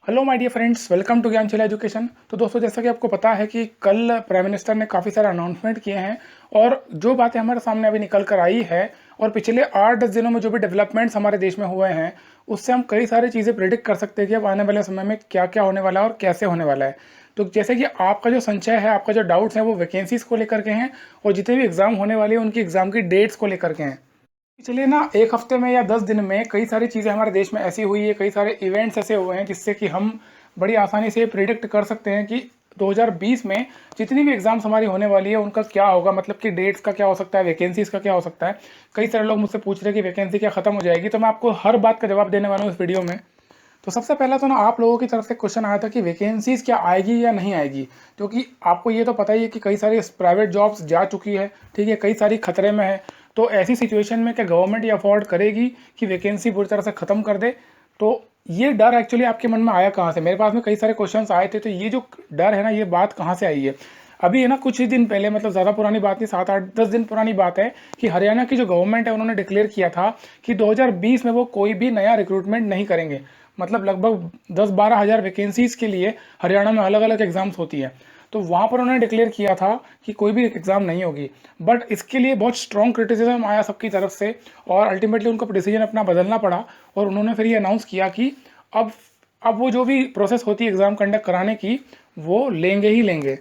Hello my dear friends, welcome to Gyanshila education. तो दोस्तों, जैसा कि आपको पता है कि कल प्राइम मिनिस्टर ने काफ़ी सारे अनाउंसमेंट किए हैं और जो बातें हमारे सामने अभी निकल कर आई है और पिछले 8-10 दिनों में जो भी डेवलपमेंट्स हमारे देश में हुए हैं, उससे हम कई सारी चीज़ें प्रिडिक्ट कर सकते हैं कि अब आने वाले समय में क्या क्या होने वाला है और कैसे होने वाला है। तो जैसे कि आपका जो संशय है, आपका जो डाउट्स हैं, वो वैकेंसीज़ को लेकर के हैं और जितने भी एग्ज़ाम होने वाले हैं उनकी एग्ज़ाम की डेट्स को लेकर के हैं। चलिए ना, एक हफ्ते में या 10 दिन में कई सारी चीज़ें हमारे देश में ऐसी हुई है, कई सारे इवेंट्स ऐसे हुए हैं जिससे कि हम बड़ी आसानी से प्रिडिक्ट कर सकते हैं कि 2020 में जितनी भी एग्जाम्स हमारी होने वाली है उनका क्या होगा, मतलब कि डेट्स का क्या हो सकता है, वैकेंसीज का क्या हो सकता है। कई सारे लोग मुझसे पूछ रहे हैं कि वैकेंसी क्या खत्म हो जाएगी, तो मैं आपको हर बात का जवाब देने वाला हूँ इस वीडियो में। तो सबसे पहला तो ना आप लोगों की तरफ से क्वेश्चन आया था कि वैकेंसीज क्या आएगी या नहीं आएगी, क्योंकि आपको ये तो पता ही है कि कई सारी प्राइवेट जॉब्स जा चुकी है, ठीक है, कई सारी खतरे में है। तो ऐसी सिचुएशन में क्या गवर्नमेंट ये अफोर्ड करेगी कि वैकेंसी पूरी तरह से ख़त्म कर दे? तो ये डर एक्चुअली आपके मन में आया कहाँ से? मेरे पास में कई सारे क्वेश्चंस आए थे, तो ये जो डर है ना, ये बात कहाँ से आई है? अभी है ना, कुछ ही दिन पहले, मतलब ज़्यादा पुरानी बात नहीं, 7-8-10 दिन पुरानी बात है कि हरियाणा की जो गवर्नमेंट है उन्होंने डिक्लेयर किया था कि 2020 में वो कोई भी नया रिक्रूटमेंट नहीं करेंगे। मतलब लगभग 10-12 हज़ार वैकेंसीज़ के लिए हरियाणा में अलग अलग एग्ज़ाम्स होती हैं। तो वहाँ पर उन्होंने डिक्लेयर किया था कि कोई भी एग्ज़ाम नहीं होगी। बट इसके लिए बहुत स्ट्रॉन्ग क्रिटिसिज्म आया सबकी तरफ से और अल्टीमेटली उनको डिसीजन अपना बदलना पड़ा और उन्होंने फिर ये अनाउंस किया कि अब अब वो जो भी प्रोसेस होती है एग्ज़ाम कंडक्ट कराने की, वो लेंगे ही लेंगे।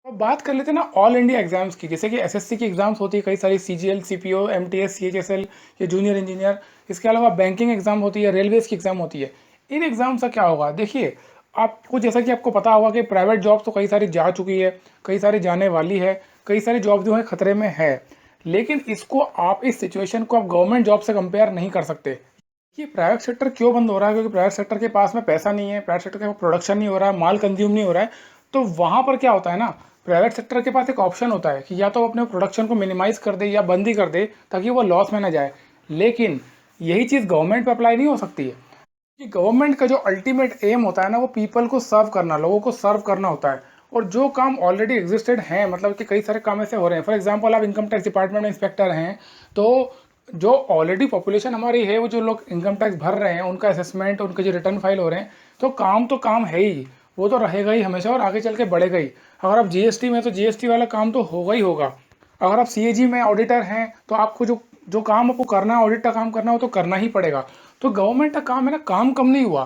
अब बात कर लेते हैं ना ऑल इंडिया एग्जाम्स की। जैसे कि एसएससी की एग्जाम्स होती है कई सारी, सीजीएल, सीपीओ, एमटीएस, सीएचएसएल, ये जूनियर इंजीनियर। इसके अलावा बैंकिंग एग्जाम होती है, रेलवेज की एग्जाम होती है। इन एग्जाम से क्या होगा, देखिए, आपको जैसा कि आपको पता होगा कि प्राइवेट जॉब तो कई सारी जा चुकी है, कई सारी जाने वाली है, कई सारी जॉब जो है खतरे में है। लेकिन इसको आप, इस सिचुएशन को आप गवर्नमेंट जॉब से कंपेयर नहीं कर सकते। ये प्राइवेट सेक्टर क्यों बंद हो रहा है? क्योंकि प्राइवेट सेक्टर के पास में पैसा नहीं है, प्राइवेट सेक्टर का प्रोडक्शन नहीं हो रहा है, माल कंज्यूम नहीं हो रहा है। तो वहाँ पर क्या होता है ना, प्राइवेट सेक्टर के पास एक ऑप्शन होता है कि या तो अपने प्रोडक्शन को मिनिमाइज कर दे या बंद ही कर दे ताकि वो लॉस में ना जाए। लेकिन यही चीज़ गवर्नमेंट पे अप्लाई नहीं हो सकती है, कि गवर्नमेंट का जो अल्टीमेट एम होता है ना, वो पीपल को सर्व करना, लोगों को सर्व करना होता है। और जो काम ऑलरेडी एग्जिस्टेड हैं, मतलब कि कई सारे काम ऐसे हो रहे हैं, फॉर एग्जांपल आप इनकम टैक्स डिपार्टमेंट में इंस्पेक्टर हैं, तो जो ऑलरेडी पॉपुलेशन हमारी है, वो जो लोग इनकम टैक्स भर रहे हैं, उनका असेसमेंट, उनके जो रिटर्न फाइल हो रहे हैं, तो काम है ही, वो तो रहेगा ही हमेशा और आगे चल के बढ़ेगा ही। अगर आप जीएसटी में, तो जीएसटी वाला काम तो होगा ही होगा। अगर आप सीएजी में ऑडिटर हैं, तो आपको जो जो काम आपको करना है, ऑडिट का काम करना हो, तो करना ही पड़ेगा। तो गवर्नमेंट का काम है ना, काम कम नहीं हुआ।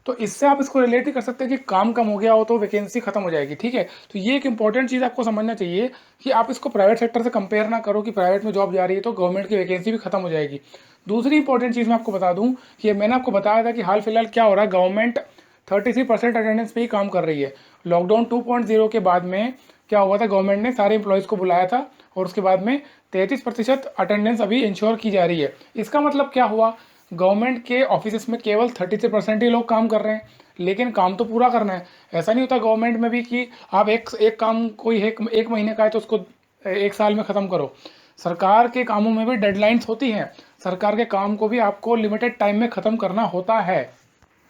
तो इससे आप इसको रिलेट नहीं कर सकते कि काम कम हो गया हो तो वैकेंसी खत्म हो जाएगी, ठीक है। तो ये एक इंपॉर्टेंट चीज़ आपको समझना चाहिए कि आप इसको प्राइवेट सेक्टर से कंपेयर ना करो कि प्राइवेट में जॉब जा रही है तो गवर्नमेंट की वैकेंसी भी खत्म हो जाएगी। दूसरी इंपॉर्टेंट चीज़ मैं आपको बता दूं कि मैंने आपको बताया था कि हाल फिलहाल क्या हो रहा है, गवर्नमेंट 33% अटेंडेंस पे ही काम कर रही है। लॉकडाउन 2.0 के बाद में क्या हुआ था, गवर्नमेंट ने सारे एम्प्लॉयज़ को बुलाया था और उसके बाद में 33% अटेंडेंस अभी इंश्योर की जा रही है। इसका मतलब क्या हुआ, गवर्नमेंट के ऑफिस में केवल 33% ही लोग काम कर रहे हैं, लेकिन काम तो पूरा करना है। ऐसा नहीं होता गवर्नमेंट में भी कि आप एक काम कोई एक महीने का है तो उसको एक साल में ख़त्म करो। सरकार के कामों में भी डेडलाइंस होती हैं, सरकार के काम को भी आपको लिमिटेड टाइम में ख़त्म करना होता है।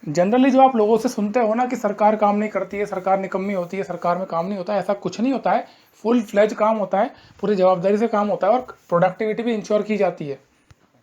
जनरली जो आप लोगों से सुनते हो ना कि सरकार काम नहीं करती है, सरकार निकम्मी होती है, सरकार में काम नहीं होता है, ऐसा कुछ नहीं होता है। फुल फ्लेज काम होता है, पूरी जवाबदारी से काम होता है और प्रोडक्टिविटी भी इंश्योर की जाती है।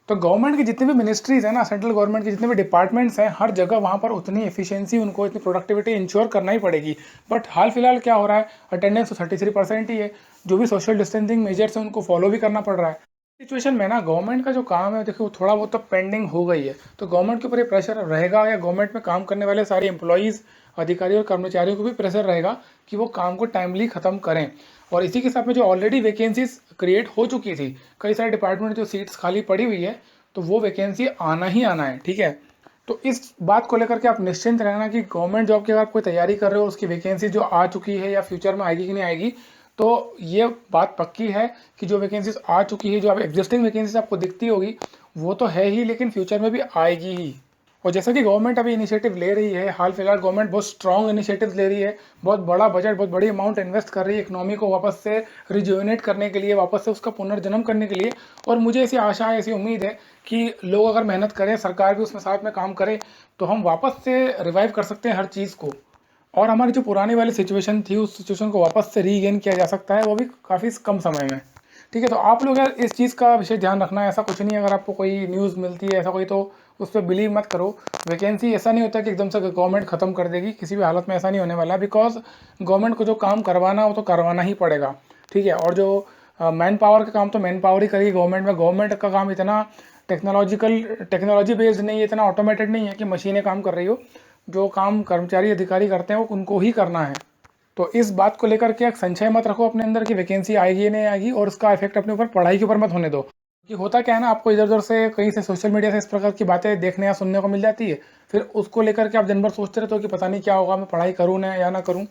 तो गवर्नमेंट की जितनी भी मिनिस्ट्रीज है ना, सेंट्रल गवर्नमेंट के जितने भी डिपार्टमेंट्स हैं, हर जगह वहाँ पर उतनी एफिशिएंसी, उनको इतनी प्रोडक्टिविटी इंश्योर करना ही पड़ेगी। बट हाल फिलहाल क्या हो रहा है, अटेंडेंस तो 33% ही है। जो भी सोशल डिस्टेंसिंग मेजर्स हैं उनको फॉलो भी करना पड़ रहा है। सिचुएशन में ना गवर्नमेंट का जो काम है, देखो, थोड़ा बहुत तो पेंडिंग हो गई है, तो गवर्नमेंट के ऊपर ये प्रेशर रहेगा, या गवर्नमेंट में काम करने वाले सारे एम्प्लॉयज़, अधिकारी और कर्मचारियों को भी प्रेशर रहेगा कि वो काम को टाइमली ख़त्म करें। और इसी के साथ में जो ऑलरेडी वैकेंसीज क्रिएट हो चुकी थी, कई सारे डिपार्टमेंट जो सीट्स खाली पड़ी हुई है, तो वो वैकेंसी आना ही आना है, ठीक है। तो इस बात को लेकर के आप निश्चिंत रहना कि गवर्नमेंट जॉब की अगर आप कोई तैयारी कर रहे हो, उसकी वैकेंसी जो आ चुकी है या फ्यूचर में आएगी कि नहीं आएगी, तो ये बात पक्की है कि जो वैकेंसीज आ चुकी है, जो आप एग्जिस्टिंग वैकेंसीज आपको दिखती होगी, वो तो है ही, लेकिन फ्यूचर में भी आएगी ही। और जैसा कि गवर्नमेंट अभी इनिशिएटिव ले रही है, हाल फिलहाल गवर्नमेंट बहुत स्ट्रॉन्ग इनिशिएटिव ले रही है, बहुत बड़ा बजट, बहुत बड़ी अमाउंट इन्वेस्ट कर रही है इकोनॉमी को वापस से रिजुविनेट करने के लिए, वापस से उसका पुनर्जन्म करने के लिए। और मुझे ऐसी आशा है, ऐसी उम्मीद है कि लोग अगर मेहनत करें, सरकार भी उसमें साथ में काम करे, तो हम वापस से रिवाइव कर सकते हैं हर चीज़ को, और हमारी जो पुरानी वाली सिचुएशन थी, उस सिचुएशन को वापस से रीगेन किया जा सकता है, वो भी काफ़ी कम समय में, ठीक है। तो आप लोग यार इस चीज़ का विशेष ध्यान रखना है। ऐसा कुछ नहीं है, अगर आपको कोई न्यूज़ मिलती है ऐसा कोई, तो उस पर बिलीव मत करो। वैकेंसी ऐसा नहीं होता कि एकदम से गवर्नमेंट ख़त्म कर देगी, किसी भी हालत में ऐसा नहीं होने वाला, बिकॉज गवर्नमेंट को जो काम करवाना वो तो करवाना ही पड़ेगा, ठीक है। और जो मैन पावर का काम तो मैन पावर ही करेगी गवर्नमेंट में। गवर्नमेंट का काम इतना टेक्नोलॉजी बेस्ड नहीं है, इतना ऑटोमेटेड नहीं है कि मशीनें काम कर रही हो। जो काम कर्मचारी अधिकारी करते हैं वो उनको ही करना है। तो इस बात को लेकर के एक संशय मत रखो अपने अंदर कि वैकेंसी आएगी या नहीं आएगी, और उसका इफेक्ट अपने ऊपर पढ़ाई के ऊपर मत होने दो। कि होता क्या है ना, आपको इधर उधर से कहीं से सोशल मीडिया से इस प्रकार की बातें देखने या सुनने को मिल जाती है, फिर उसको लेकर के आप दिन भर सोचते रहते हो कि पता नहीं क्या होगा, मैं पढ़ाई करूँ ना या ना करूँ,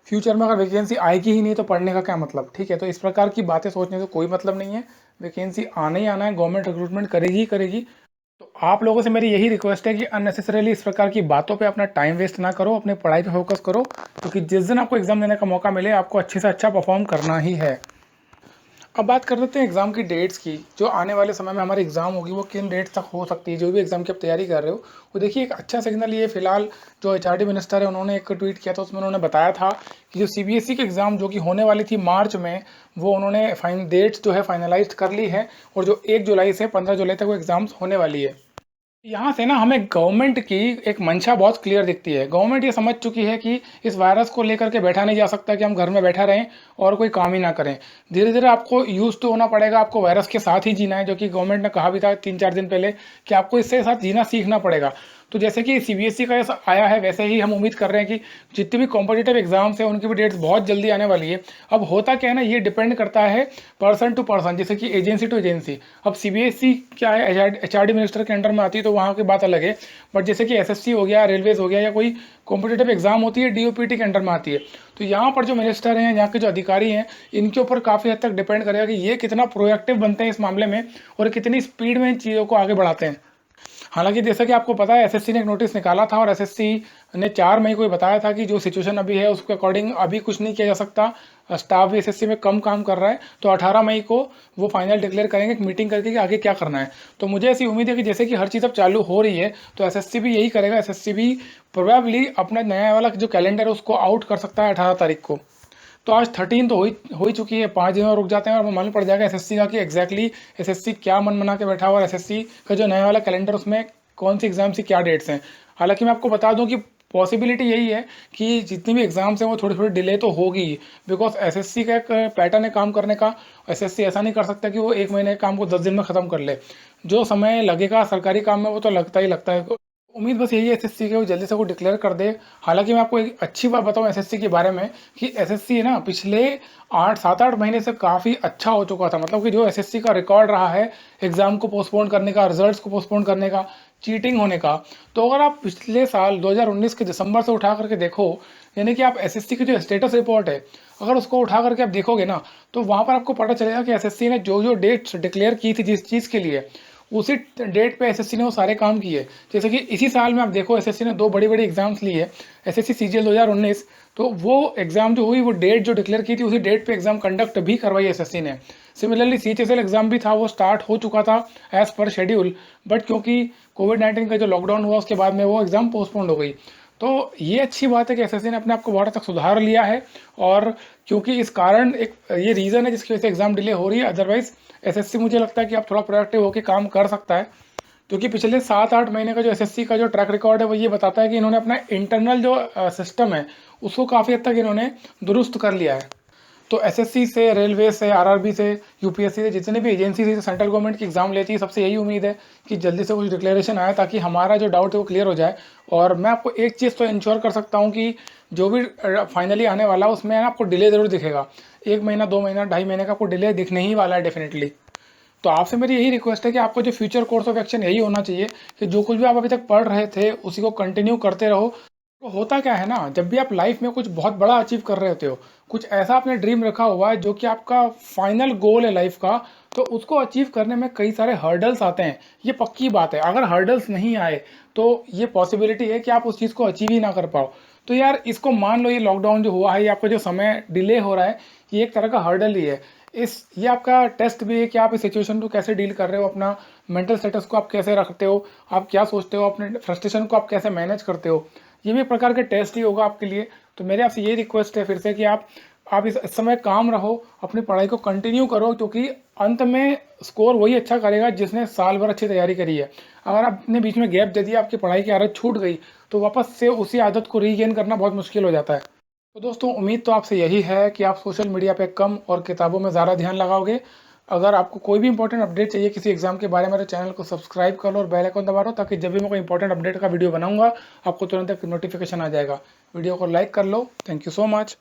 फ्यूचर में अगर वैकेंसी आएगी ही नहीं तो पढ़ने का क्या मतलब, ठीक है। तो इस प्रकार की बातें सोचने से कोई मतलब नहीं है। वैकेंसी आना ही आना है, गवर्नमेंट रिक्रूटमेंट करेगी ही करेगी। तो आप लोगों से मेरी यही रिक्वेस्ट है कि अननेसेसरीली इस प्रकार की बातों पे अपना टाइम वेस्ट ना करो, अपने पढ़ाई पे फोकस करो, क्योंकि जिस दिन आपको एग्जाम देने का मौका मिले आपको अच्छे से अच्छा परफॉर्म करना ही है। अब बात कर लेते हैं एग्ज़ाम की डेट्स की। जो आने वाले समय में हमारी एग्ज़ाम होगी वो किन डेट्स तक हो सकती है। जो भी एग्ज़ाम की आप तैयारी कर रहे हो, वो देखिए एक अच्छा सिग्नल ये फिलहाल जो एचआरडी मिनिस्टर है उन्होंने एक ट्वीट किया था, उसमें उन्होंने बताया था कि जो सीबीएसई की एग्ज़ाम जो कि होने वाली थी मार्च में, वो उन्होंने डेट्स जो है फाइनलाइज कर ली है, और जो 1 जुलाई से 15 जुलाई तक वो एग्ज़ाम्स होने वाली है। यहाँ से ना हमें गवर्नमेंट की एक मंशा बहुत क्लियर दिखती है। गवर्नमेंट ये समझ चुकी है कि इस वायरस को लेकर के बैठा नहीं जा सकता कि हम घर में बैठा रहें और कोई काम ही ना करें। धीरे धीरे आपको यूज तो होना पड़ेगा, आपको वायरस के साथ ही जीना है, जो कि गवर्नमेंट ने कहा भी था 3-4 दिन पहले कि आपको इसके साथ जीना सीखना पड़ेगा। तो जैसे कि सीबीएसई का ऐसा आया है, वैसे ही हम उम्मीद कर रहे हैं कि जितनी भी कॉम्पिटिटिव एग्जाम्स हैं उनकी भी डेट्स बहुत जल्दी आने वाली है। अब होता क्या है ना, ये डिपेंड करता है पर्सन टू पर्सन, जैसे कि एजेंसी टू एजेंसी। अब सीबीएसई क्या है, एचआरडी मिनिस्टर के अंडर में आती है तो वहाँ की बात अलग है, बट जैसे कि एसएससी हो गया, रेलवेज हो गया, या कोई कॉम्पिटिटिव एग्जाम होती है डीओपीटी के अंडर में आती है, तो यहाँ पर जो मिनिस्टर हैं, यहाँ के जो अधिकारी हैं, इनके ऊपर काफ़ी हद तक डिपेंड करेगा कि ये कितना प्रोएक्टिव बनते हैं इस मामले में और कितनी स्पीड में इन चीज़ों को आगे बढ़ाते हैं। हालांकि जैसा कि आपको पता है, एसएससी ने एक नोटिस निकाला था और एसएससी ने 4 मई को ही बताया था कि जो सिचुएशन अभी है उसके अकॉर्डिंग अभी कुछ नहीं किया जा सकता, स्टाफ भी एसएससी में कम काम कर रहा है, तो 18 मई को वो फाइनल डिक्लेयर करेंगे, एक मीटिंग करके कि आगे क्या करना है। तो मुझे ऐसी उम्मीद है कि जैसे कि हर चीज़ अब चालू हो रही है, तो एसएससी भी यही करेगा। एसएससी भी प्रोबेबली अपना नया वाला जो कैलेंडर है उसको आउट कर सकता है 18 तारीख को। तो आज 13 तो हो ही चुकी है, 5 दिन और रुक जाते हैं और मालूम पड़ जाएगा एसएससी का कि एग्जैक्टली एसएससी क्या मन बना के बैठा हुआ, और एसएससी का जो नया वाला कैलेंडर उसमें कौन सी एग्जाम की क्या डेट्स हैं। हालांकि मैं आपको बता दूं कि पॉसिबिलिटी यही है कि जितनी भी एग्जाम्स हैं वो थोड़ी थोड़ी डिले तो होगी, बिकॉज एसएससी का एक पैटर्न है काम करने का। एसएससी ऐसा नहीं कर सकता कि वो 1 महीने के काम को 10 दिन में ख़त्म कर ले। जो समय लगेगा सरकारी काम में वो तो लगता ही लगता है। उम्मीद बस यही है एसएससी के वो जल्दी से वो डिक्लेयर कर दे। हालांकि मैं आपको एक अच्छी बात बताऊं एसएससी के बारे में कि एसएससी है ना, पिछले 7-8 महीने से काफ़ी अच्छा हो चुका था। मतलब कि जो एसएससी का रिकॉर्ड रहा है एग्जाम को पोस्टपोन करने का, रिजल्ट्स को पोस्टपोन करने का, चीटिंग होने का, तो अगर आप पिछले साल 2019 के दिसंबर से उठा करके देखो, यानी कि आप एसएससी की जो स्टेटस रिपोर्ट है अगर उसको उठा करके आप देखोगे ना, तो वहाँ पर आपको पता चलेगा कि एसएससी ने जो जो डेट्स डिक्लेयर की थी जिस चीज़ के लिए, उसी डेट पे एसएससी ने वो सारे काम किए। जैसे कि इसी साल में आप देखो एसएससी ने 2 बड़ी बड़ी एग्जाम्स ली है, एसएससी सीजीएल 2019, तो वो एग्जाम जो हुई वो डेट जो डिक्लेयर की थी उसी डेट पे एग्जाम कंडक्ट भी करवाई एसएससी ने। सिमिलरली सीएचएसएल एग्जाम भी था, वो स्टार्ट हो चुका था एज पर शेड्यूल, बट क्योंकि कोविड-19 का जो लॉकडाउन हुआ उसके बाद में वो एग्जाम पोस्टपोन्ड हो गई। तो ये अच्छी बात है कि एसएससी ने अपने आप को बहुत तक सुधार लिया है, और क्योंकि इस कारण एक ये रीज़न है जिसकी वजह से एग्जाम डिले हो रही है। अदरवाइज एसएससी मुझे लगता है कि अब थोड़ा प्रोएक्टिव होकर काम कर सकता है, क्योंकि पिछले 7-8 महीने का जो एसएससी का जो ट्रैक रिकॉर्ड है वो ये बताता है कि इन्होंने अपना इंटरनल जो सिस्टम है उसको काफ़ी हद तक इन्होंने दुरुस्त कर लिया है। तो एसएससी से, रेलवे से, आरआरबी से, यूपीएससी से, जितने भी एजेंसी से सेंट्रल गवर्नमेंट की एग्जाम लेती है, सबसे यही उम्मीद है कि जल्दी से कुछ डिक्लेरेशन आए ताकि हमारा जो डाउट है वो क्लियर हो जाए। और मैं आपको एक चीज़ तो इंश्योर कर सकता हूँ कि जो भी फाइनली आने वाला उसमें ना आपको डिले ज़रूर दिखेगा। 1 महीना, 2 महीना, 2.5 महीने का आपको डिले दिखने ही वाला है डेफिनेटली। तो आपसे मेरी यही रिक्वेस्ट है कि आपको जो फ्यूचर कोर्स ऑफ एक्शन यही होना चाहिए कि जो कुछ भी आप अभी तक पढ़ रहे थे उसी को कंटिन्यू करते रहो। तो होता क्या है ना, जब भी आप लाइफ में कुछ बहुत बड़ा अचीव कर रहे होते हो, कुछ ऐसा आपने ड्रीम रखा हुआ है जो कि आपका फाइनल गोल है लाइफ का, तो उसको अचीव करने में कई सारे हर्डल्स आते हैं। ये पक्की बात है, अगर हर्डल्स नहीं आए तो ये पॉसिबिलिटी है कि आप उस चीज़ को अचीव ही ना कर पाओ। तो यार इसको मान लो, ये लॉकडाउन जो हुआ है, ये आपका जो समय डिले हो रहा है, ये एक तरह का हर्डल ही है। ये आपका टेस्ट भी है कि आप इस सिचुएशन को कैसे डील कर रहे हो, अपना मेंटल स्टेटस को आप कैसे रखते हो, आप क्या सोचते हो, अपने फ्रस्ट्रेशन को आप कैसे मैनेज करते हो। ये भी एक प्रकार का टेस्ट ही होगा आपके लिए। तो मेरे आपसे ये रिक्वेस्ट है फिर से कि आप आप इस समय काम रहो, अपनी पढ़ाई को कंटिन्यू करो, क्योंकि अंत में स्कोर वही अच्छा करेगा जिसने साल भर अच्छी तैयारी करी है। अगर आपने बीच में गैप दे दिया, आपकी पढ़ाई की आदत छूट गई, तो वापस से उसी आदत को रीगेन करना बहुत मुश्किल हो जाता है। तो दोस्तों, उम्मीद तो आपसे यही है कि आप सोशल मीडिया पे कम और किताबों में ज़्यादा ध्यान लगाओगे। अगर आपको कोई भी इंपॉर्टेंट अपडेट चाहिए किसी एग्जाम के बारे में, तो चैनल को सब्सक्राइब कर लो और बेल आइकन दबा लो, ताकि जब भी मैं कोई इंपॉर्टेंट अपडेट का वीडियो बनाऊंगा, आपको तुरंत एक नोटिफिकेशन आ जाएगा। वीडियो को लाइक कर लो। Thank you so much.